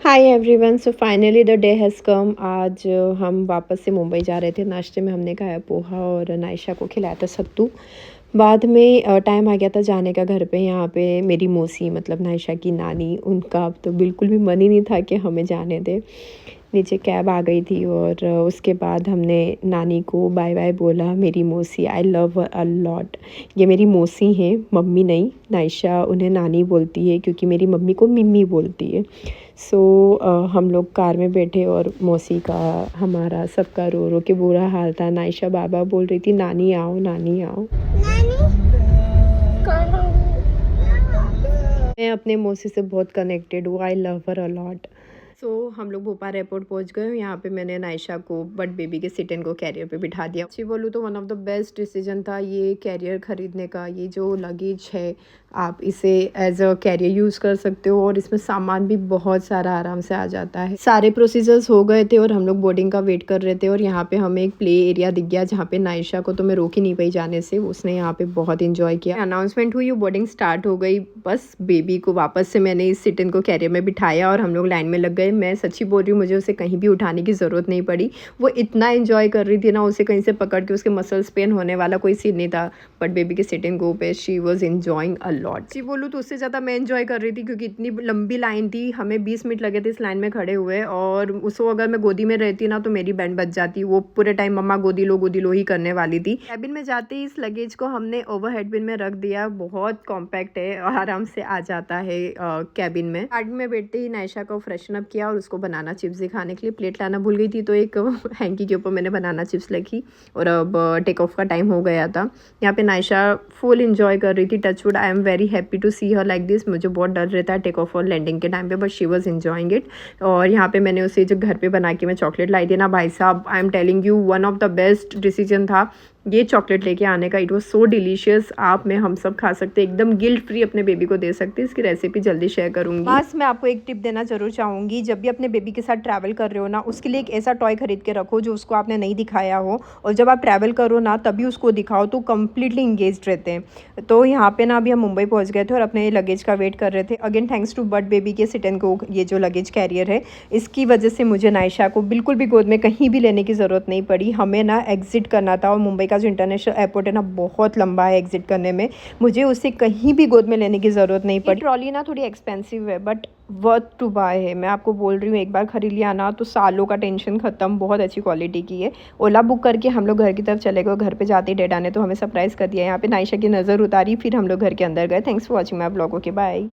Hi everyone, so finally the day has come. आज हम वापस से मुंबई जा रहे थे। नाश्ते में हमने खाया पोहा और नायशा को खिलाया था सत्तू। बाद में टाइम आ गया था जाने का घर पे। यहाँ पे मेरी मौसी मतलब नायशा की नानी, उनका तो बिल्कुल भी मन ही नहीं था कि हमें जाने दे। नीचे कैब आ गई थी और उसके बाद हमने नानी को बाय बाय बोला। मेरी मौसी, I love her a lot. ये मेरी मौसी हैं, मम्मी नहीं। नायशा उन्हें नानी बोलती है क्योंकि मेरी मम्मी को मिम्मी बोलती है। सो हम लोग कार में बैठे और मौसी का, हमारा सबका रो रो के बुरा हाल था। नायशा बाबा बोल रही थी नानी आओ, नानी आओ। मैं अपने मौसी से बहुत कनेक्टेड हूँ। I love her a lot. सो हम लोग भोपाल एयरपोर्ट पहुंच गए। यहाँ पे मैंने नायशा को बट बेबी के सिट को कैरियर पे बिठा दिया। अच्छी बोलूँ तो one of the best decision था ये कैरियर ख़रीदने का। ये जो लगेज है, आप इसे एज अ कैरियर यूज़ कर सकते हो और इसमें सामान भी बहुत सारा आराम से आ जाता है। सारे प्रोसीजर्स हो गए थे और हम लोग बोर्डिंग का वेट कर रहे थे और यहाँ पे हमें एक प्ले एरिया दिख गया जहाँ पे नायशा को तो मैं रोक ही नहीं पाई जाने से। उसने यहाँ पे बहुत इंजॉय किया। अनाउंसमेंट हुई, बोर्डिंग स्टार्ट हो गई। बस बेबी को वापस से मैंने इस सिट को कैरियर में बिठाया और हम लोग लाइन में लग गए। मैं सच्ची बोल रही हूँ, मुझे उसे कहीं भी उठाने की ज़रूरत नहीं पड़ी। वो इतना एंजॉय कर रही थी ना, उसे कहीं से पकड़ के उसके मसल्स पेन होने वाला कोई सीन नहीं था। बट बेबी के सिट एंड गो पे she was enjoying a lot. जी बोलूँ तो उससे ज़्यादा मैं एंजॉय कर रही थी क्योंकि इतनी लंबी लाइन थी। हमें 20 मिनट लगे थे इस लाइन में खड़े हुए और उसको अगर मैं गोदी में रहती ना तो मेरी बैंड बच जाती। वो पूरे टाइम मम्मा गोदी लो ही करने वाली थी। कैबिन में जाते ही इस लगेज को हमने ओवरहेड बिन में रख दिया। बहुत कॉम्पैक्ट है और आराम से आ जाता है कैबिन में। गाड़ी में बैठते ही नायशा को फ्रेशन अप किया और उसको बनाना चिप्स दिखाने के लिए प्लेट लाना भूल गई थी तो एक हैंकी के ऊपर मैंने बनाना चिप्स रखी और अब टेक ऑफ का टाइम हो गया था। यहाँ पे नायशा फुल इंजॉय कर रही थी। Touchwood, I am very happy to see her like this. मुझे बहुत डर रहता है टेक ऑफ और लैंडिंग के टाइम पे, but she was enjoying it. और यहाँ पे मैंने उसे जो घर पे बना के मैं चॉकलेट लाई थी ना, भाई साहब, I am telling you, one of the best decision था ये चॉकलेट लेके आने का। It was so delicious. आप में हम सब खा सकते, एकदम गिल्ट फ्री अपने बेबी को दे सकते। इसकी रेसिपी जल्दी शेयर करूंगी। बस मैं आपको एक टिप देना जरूर चाहूँगी, जब भी अपने बेबी के साथ ट्रैवल कर रहे हो ना, उसके लिए एक ऐसा टॉय खरीद के रखो जो उसको आपने नहीं दिखाया हो और जब आप ट्रैवल करो ना तभी उसको दिखाओ तो कम्प्लीटली इंगेज्ड रहते हैं। तो यहाँ पे ना अभी हम मुंबई पहुँच गए थे और अपने लगेज का वेट कर रहे थे। अगेन थैंक्स टू बट बेबी के सिट एंड गो, ये जो लगेज कैरियर है, इसकी वजह से मुझे नायशा को बिल्कुल भी गोद में कहीं भी लेने की ज़रूरत नहीं पड़ी। हमें ना एग्जिट करना था और मुंबई का जो इंटरनेशनल एयरपोर्ट है ना, बहुत लंबा है एग्जिट करने में। मुझे उसे कहीं भी गोद में लेने की ज़रूरत नहीं पड़ी। ट्रॉली ना थोड़ी एक्सपेंसिव है बट वर्थ टू बाय है। मैं आपको बोल रही हूँ, एक बार खरीद लिया ना तो सालों का टेंशन खत्म। बहुत अच्छी क्वालिटी की है। ओला बुक करके हम लोग घर की तरफ चले गए। घर पे जाते ही डैडा ने तो हमें सरप्राइज़ कर दिया। यहाँ पे नायशा की नज़र उतारी, फिर हम लोग घर के अंदर गए। Thanks for watching my blog. Okay bye.